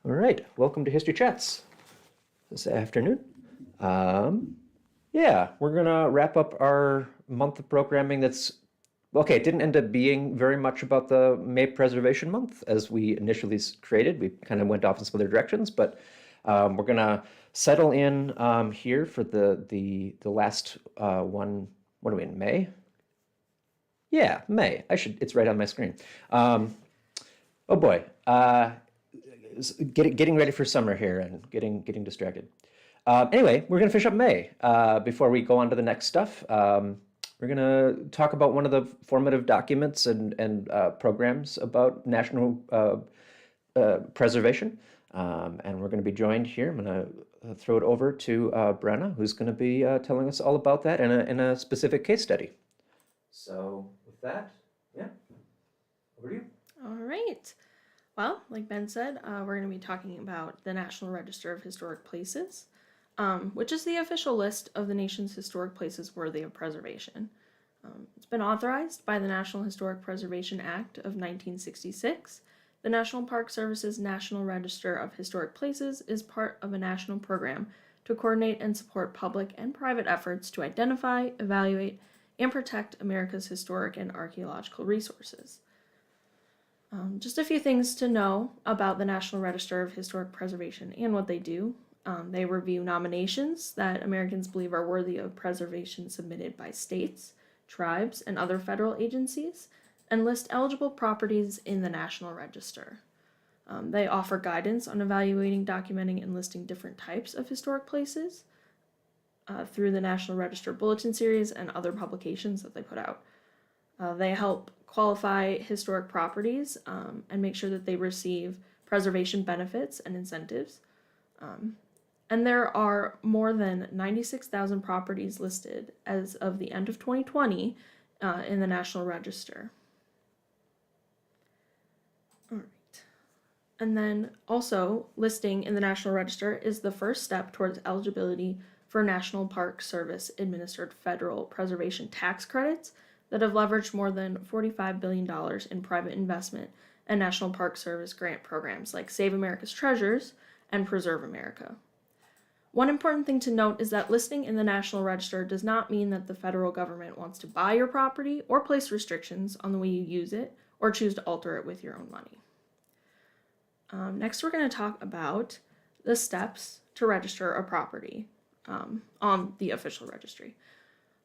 All right, welcome to History Chats this afternoon. Yeah, we're gonna wrap up our month of programming that's, okay, it didn't end up being very much about the May Preservation Month as we initially created. We kind of went off in some other directions, but we're gonna settle in here for the last one. What are we in, May? Yeah, May. It's right on my screen. Oh boy. Getting ready for summer here and getting distracted. Anyway, we're going to finish up May before we go on to the next stuff. We're going to talk about one of the formative documents and programs about national preservation. And we're going to be joined here. I'm going to throw it over to Brenna, who's going to be telling us all about that in a specific case study. So with that, yeah, over to you. All right. Well, like Ben said, we're going to be talking about the National Register of Historic Places, which is the official list of the nation's historic places worthy of preservation. It's been authorized by the National Historic Preservation Act of 1966. The National Park Service's National Register of Historic Places is part of a national program to coordinate and support public and private efforts to identify, evaluate, and protect America's historic and archaeological resources. Just a few things to know about the National Register of Historic Preservation and what they do. They review nominations that Americans believe are worthy of preservation submitted by states, tribes, and other federal agencies, and list eligible properties in the National Register. They offer guidance on evaluating, documenting, and listing different types of historic places through the National Register Bulletin Series and other publications that they put out. They help qualify historic properties and make sure that they receive preservation benefits and incentives. And there are more than 96,000 properties listed as of the end of 2020 in the National Register. All right. And then also, listing in the National Register is the first step towards eligibility for National Park Service administered federal preservation tax credits that have leveraged more than $45 billion in private investment and National Park Service grant programs like Save America's Treasures and Preserve America. One important thing to note is that listing in the National Register does not mean that the federal government wants to buy your property or place restrictions on the way you use it or choose to alter it with your own money. Next, we're going to talk about the steps to register a property on the official registry.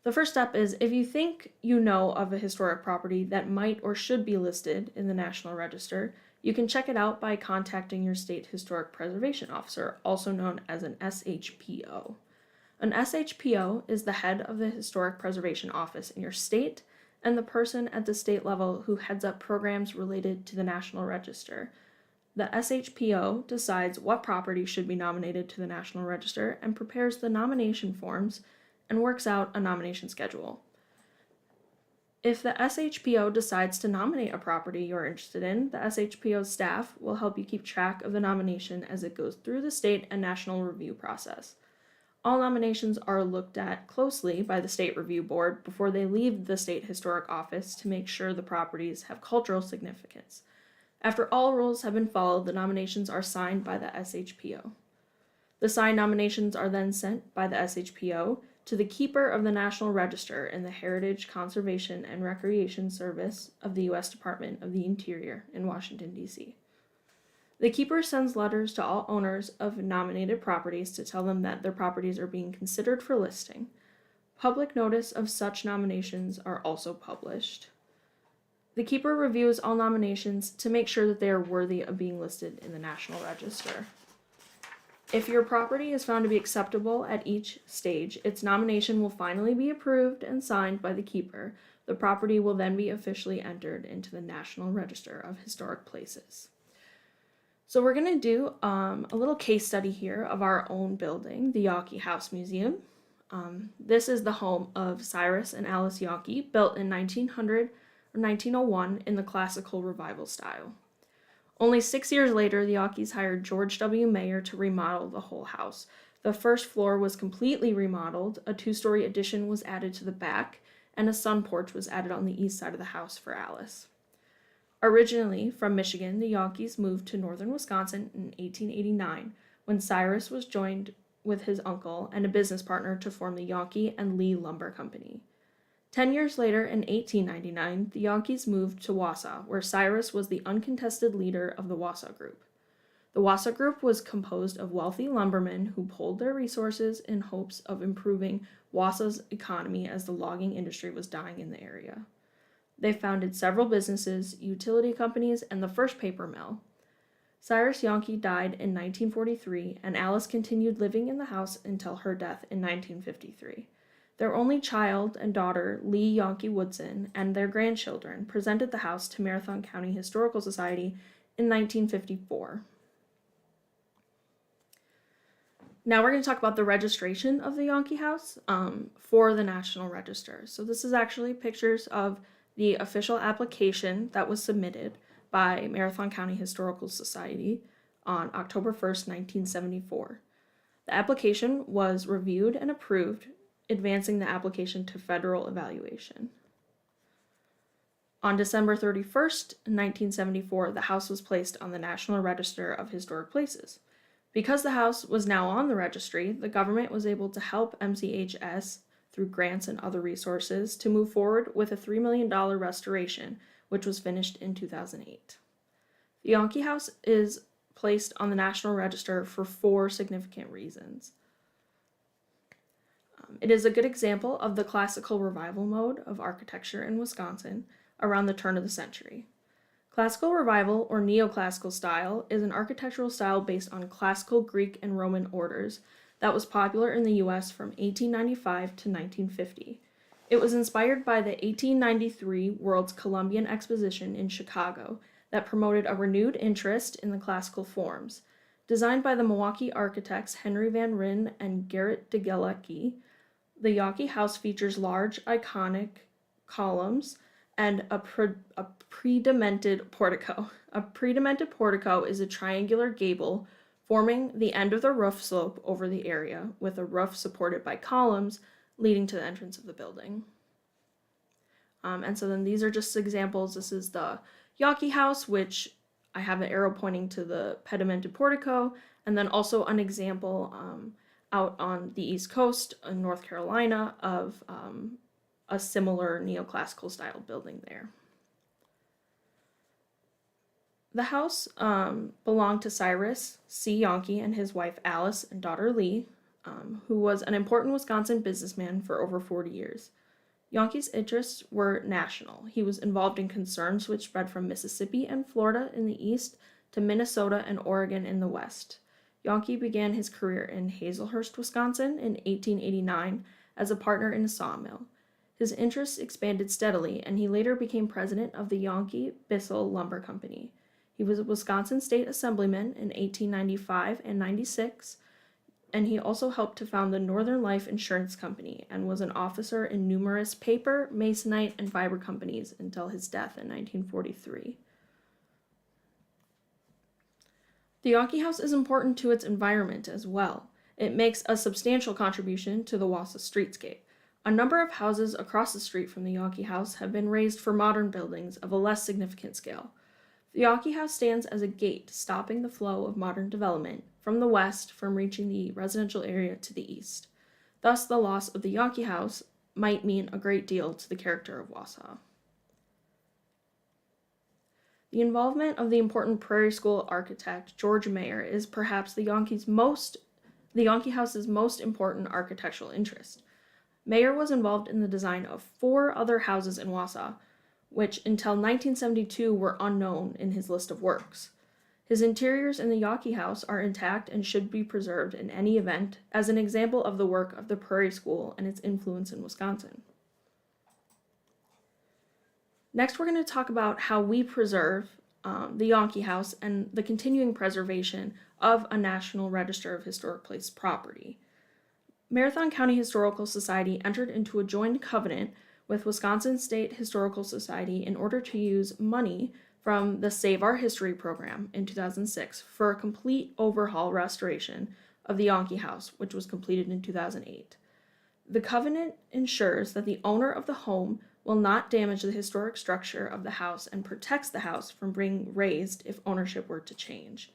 The first step is if you think you know of a historic property that might or should be listed in the National Register, you can check it out by contacting your state historic preservation officer, also known as an SHPO. An SHPO is the head of the Historic Preservation Office in your state and the person at the state level who heads up programs related to the National Register. The SHPO decides what property should be nominated to the National Register and prepares the nomination forms and works out a nomination schedule. If the SHPO decides to nominate a property you're interested in, the SHPO staff will help you keep track of the nomination as it goes through the state and national review process. All nominations are looked at closely by the State Review Board before they leave the State Historic Office to make sure the properties have cultural significance. After all rules have been followed, the nominations are signed by the SHPO. The signed nominations are then sent by the SHPO to the Keeper of the National Register in the Heritage Conservation and Recreation Service of the U.S. Department of the Interior in Washington, D.C. The Keeper sends letters to all owners of nominated properties to tell them that their properties are being considered for listing. Public notice of such nominations are also published. The Keeper reviews all nominations to make sure that they are worthy of being listed in the National Register. If your property is found to be acceptable at each stage, its nomination will finally be approved and signed by the Keeper. The property will then be officially entered into the National Register of Historic Places. So we're going to do a little case study here of our own building, the Yawkey House Museum. This is the home of Cyrus and Alice Yawkey, built in 1900 or 1901 in the classical revival style. Only 6 years later, the Yawkeys hired George W. Mayer to remodel the whole house. The first floor was completely remodeled, a 2-story addition was added to the back, and a sun porch was added on the east side of the house for Alice. Originally from Michigan, the Yawkeys moved to northern Wisconsin in 1889, when Cyrus was joined with his uncle and a business partner to form the Yawkey and Lee Lumber Company. 10 years later, in 1899, the Yawkeys moved to Wausau, where Cyrus was the uncontested leader of the Wausau Group. The Wausau Group was composed of wealthy lumbermen who pooled their resources in hopes of improving Wausau's economy as the logging industry was dying in the area. They founded several businesses, utility companies, and the first paper mill. Cyrus Yawkey died in 1943, and Alice continued living in the house until her death in 1953. Their only child and daughter, Lee Yawkey Woodson, and their grandchildren presented the house to Marathon County Historical Society in 1954. Now we're going to talk about the registration of the Yawkey House for the National Register. So this is actually pictures of the official application that was submitted by Marathon County Historical Society on October 1st, 1974. The application was reviewed and approved, advancing the application to federal evaluation. On December 31st, 1974, the house was placed on the National Register of Historic Places. Because the house was now on the registry, the government was able to help MCHS through grants and other resources to move forward with a $3 million restoration, which was finished in 2008. The Yawkey House is placed on the National Register for 4 significant reasons. It is a good example of the classical revival mode of architecture in Wisconsin around the turn of the century. Classical revival, or neoclassical style, is an architectural style based on classical Greek and Roman orders that was popular in the U.S. from 1895 to 1950. It was inspired by the 1893 World's Columbian Exposition in Chicago that promoted a renewed interest in the classical forms. Designed by the Milwaukee architects Henry Van Ryn and Gerrit de Galecki, the Yawkey House features large, iconic columns and a pre-demented portico. A pre-demented portico is a triangular gable forming the end of the roof slope over the area, with a roof supported by columns leading to the entrance of the building. And so then these are just examples. This is the Yawkey House, which I have an arrow pointing to the pedimented portico, and then also an example out on the East Coast in North Carolina of a similar neoclassical style building there. The house belonged to Cyrus C. Yawkey and his wife Alice and daughter Lee, who was an important Wisconsin businessman for over 40 years. Yawkey's interests were national. He was involved in concerns which spread from Mississippi and Florida in the east to Minnesota and Oregon in the west. Yawkey began his career in Hazelhurst, Wisconsin in 1889 as a partner in a sawmill. His interests expanded steadily, and he later became president of the Yawkey Bissell Lumber Company. He was a Wisconsin State Assemblyman in 1895 and 96, and he also helped to found the Northern Life Insurance Company and was an officer in numerous paper, masonite, and fiber companies until his death in 1943. The Yawkey House is important to its environment as well. It makes a substantial contribution to the Wausau streetscape. A number of houses across the street from the Yawkey House have been raised for modern buildings of a less significant scale. The Yawkey House stands as a gate stopping the flow of modern development from the west from reaching the residential area to the east. Thus, the loss of the Yawkey House might mean a great deal to the character of Wausau. The involvement of the important Prairie School architect George Mayer is perhaps the Yawkey House's most important architectural interest. Mayer was involved in the design of 4 other houses in Wausau, which until 1972 were unknown in his list of works. His interiors in the Yawkey House are intact and should be preserved in any event as an example of the work of the Prairie School and its influence in Wisconsin. Next, we're going to talk about how we preserve the Yawkey House and the continuing preservation of a National Register of Historic Places property. Marathon County Historical Society entered into a joint covenant with Wisconsin State Historical Society in order to use money from the Save Our History program in 2006 for a complete overhaul restoration of the Yawkey House, which was completed in 2008. The covenant ensures that the owner of the home will not damage the historic structure of the house and protects the house from being razed if ownership were to change.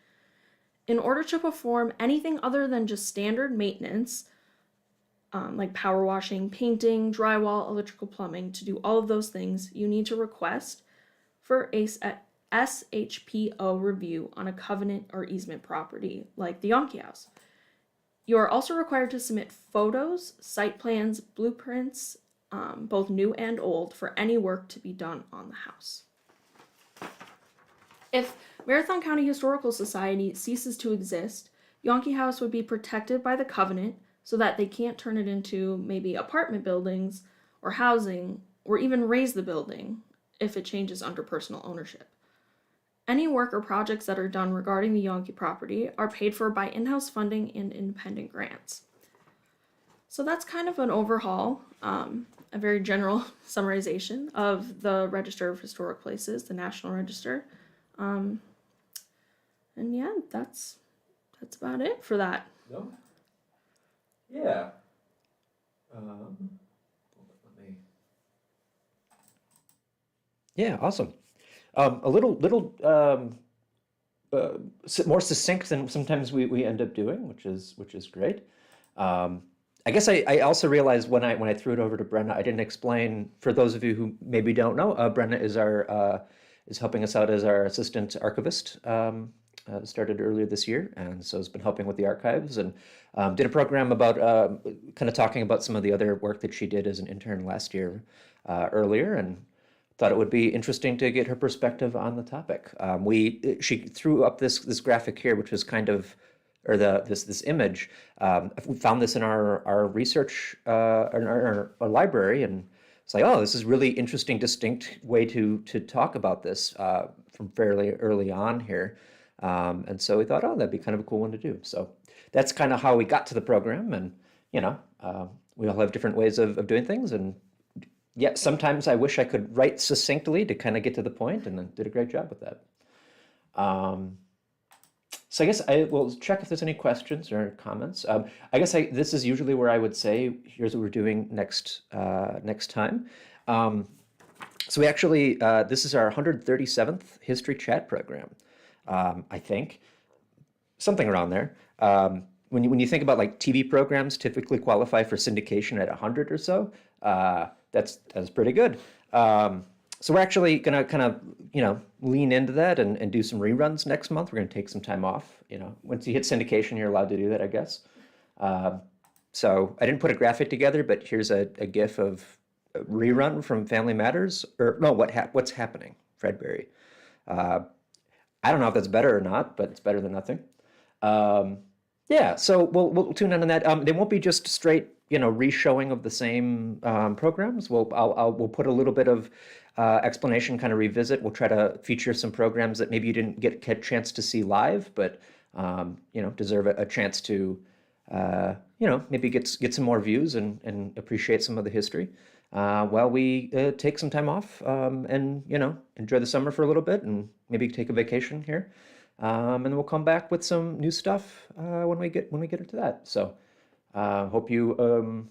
In order to perform anything other than just standard maintenance, like power washing, painting, drywall, electrical plumbing, to do all of those things, you need to request for a SHPO review on a covenant or easement property like the Yawkey House. You are also required to submit photos, site plans, blueprints, both new and old, for any work to be done on the house. If Marathon County Historical Society ceases to exist, Yawkey House would be protected by the covenant so that they can't turn it into maybe apartment buildings or housing or even raise the building if it changes under personal ownership. Any work or projects that are done regarding the Yawkey property are paid for by in-house funding and independent grants. So that's kind of an overhaul, a very general summarization of the Register of Historic Places, the National Register. And yeah, that's about it for that. No? Yeah. Yeah, awesome. A little more succinct than sometimes we end up doing, which is great. I guess I also realized when I threw it over to Brenna, I didn't explain, for those of you who maybe don't know, Brenna is helping us out as our assistant archivist. Started earlier this year, and so has been helping with the archives, and did a program about kind of talking about some of the other work that she did as an intern last year earlier, and thought it would be interesting to get her perspective on the topic. She threw up this graphic here, which was kind of, or this image. We found this in our research in our library, and it's like, oh, this is really interesting, distinct way to talk about this from fairly early on here. And so we thought, oh, that'd be kind of a cool one to do. So that's kind of how we got to the program, and we all have different ways of doing things, and yeah, sometimes I wish I could write succinctly to kind of get to the point, and then did a great job with that. So I guess I will check if there's any questions or comments. I guess this is usually where I would say, here's what we're doing next time. So we actually, this is our 137th History Chat program, I think, something around there. When you think about like TV programs typically qualify for syndication at 100 or so, that's pretty good. So we're actually gonna kind of lean into that and do some reruns next month. We're gonna take some time off. Once you hit syndication, you're allowed to do that, I guess. So I didn't put a graphic together, but here's a GIF of a rerun from Family Matters, or no, what's happening, Fred Berry. I don't know if that's better or not, but it's better than nothing. Yeah, so we'll tune in on that. They won't be just straight, re-showing of the same programs. We'll put a little bit of explanation, kind of revisit. We'll try to feature some programs that maybe you didn't get a chance to see live, but deserve a chance to maybe get some more views and appreciate some of the history while we take some time off and enjoy the summer for a little bit and maybe take a vacation here. and we'll come back with some new stuff when we get into that. So hope you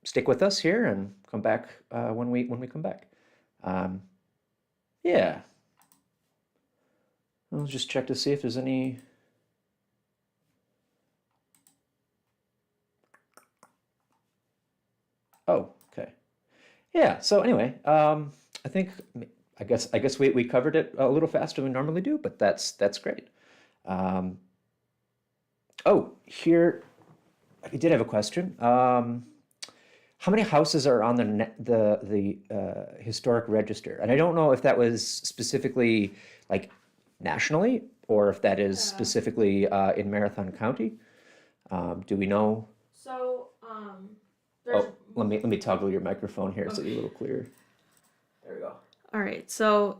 stick with us here and come back when we come back. Yeah. I'll just check to see if there's any. Oh, okay. Yeah. So anyway, I guess we covered it a little faster than we normally do, but that's great. Oh, here I did have a question. How many houses are on the historic register? And I don't know if that was specifically like nationally or if that is specifically in Marathon County. Do we know? So, there's. Oh, let me toggle your microphone here so you're a little clearer. There we go. All right, so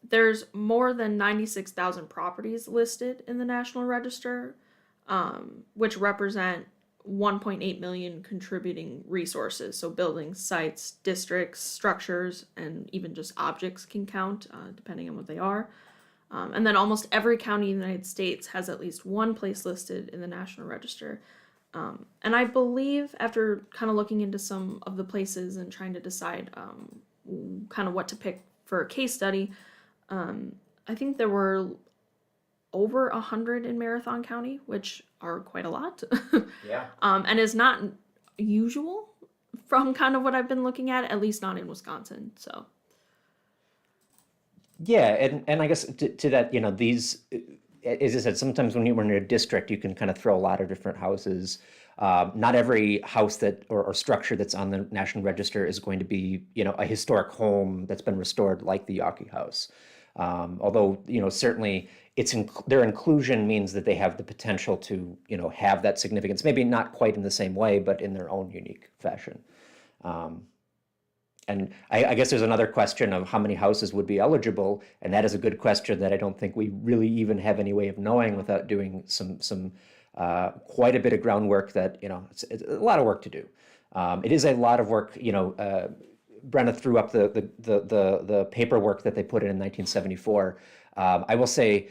there's more than 96,000 properties listed in the National Register, which represent 1.8 million contributing resources. So buildings, sites, districts, structures, and even just objects can count, depending on what they are. And then almost every county in the United States has at least one place listed in the National Register. And I believe after kind of looking into some of the places and trying to decide kind of what to pick for a case study, I think there were over 100 in Marathon County, which are quite a lot. Yeah. And is not usual from kind of what I've been looking at least not in Wisconsin. So. Yeah, and I guess to that, these, as I said, sometimes when you're in a district, you can kind of throw a lot of different houses. Not every house that or structure that's on the National Register is going to be, a historic home that's been restored like the Yawkey House. Although, certainly their inclusion means that they have the potential to, have that significance, maybe not quite in the same way, but in their own unique fashion. And I guess there's another question of how many houses would be eligible, and that is a good question that I don't think we really even have any way of knowing without doing some quite a bit of groundwork that, it's a lot of work to do. It is a lot of work, Brenna threw up the paperwork that they put in 1974. I will say,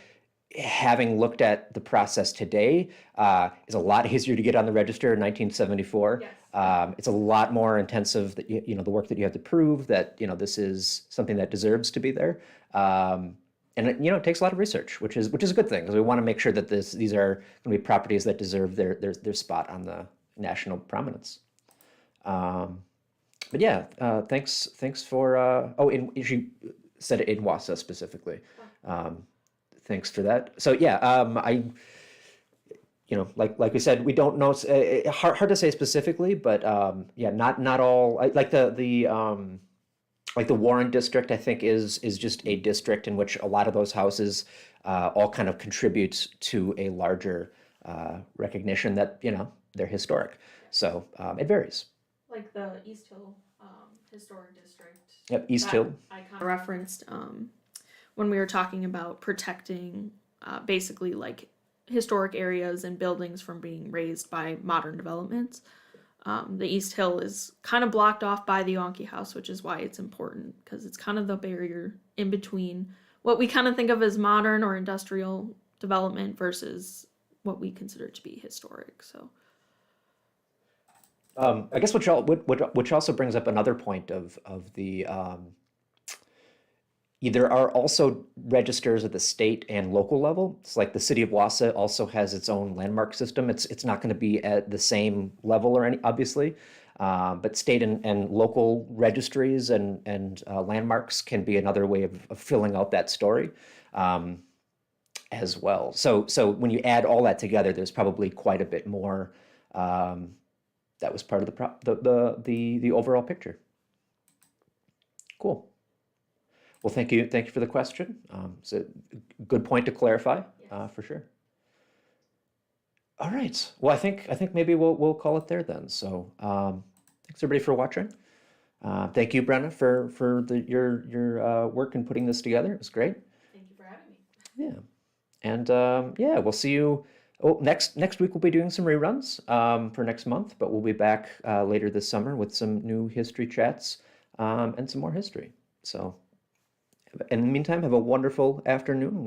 having looked at the process today, is a lot easier to get on the register in 1974. Yes. It's a lot more intensive, that the work that you have to prove that this is something that deserves to be there, and it takes a lot of research, which is a good thing because we want to make sure that these are going to be properties that deserve their spot on the national prominence. But yeah, thanks for she said it in Wausau specifically. Thanks for that. So yeah, like we said, we don't know. Hard to say specifically, but yeah, not all. Like the Warren district, I think is just a district in which a lot of those houses all kind of contribute to a larger recognition that they're historic. So it varies. Like the East Hill Historic District. Yep, East Hill. I kind of referenced when we were talking about protecting basically like historic areas and buildings from being razed by modern developments. The East Hill is kind of blocked off by the Yawkey House, which is why it's important because it's kind of the barrier in between what we kind of think of as modern or industrial development versus what we consider to be historic. So. I guess which also brings up another point of the there are also registers at the state and local level. It's like the city of Wausau also has its own landmark system. It's not going to be at the same level or obviously, but state and local registries and landmarks can be another way of filling out that story as well. So when you add all that together, there's probably quite a bit more that was part of the overall picture. Cool. Well, thank you for the question. It's a good point to clarify, for sure. All right. Well, I think maybe we'll call it there then. So, thanks everybody for watching. Thank you, Brenna, for your work in putting this together. It was great. Thank you for having me. Yeah, and yeah, we'll see you. Oh, next week we'll be doing some reruns for next month, but we'll be back later this summer with some new history chats and some more history. So. In the meantime, have a wonderful afternoon.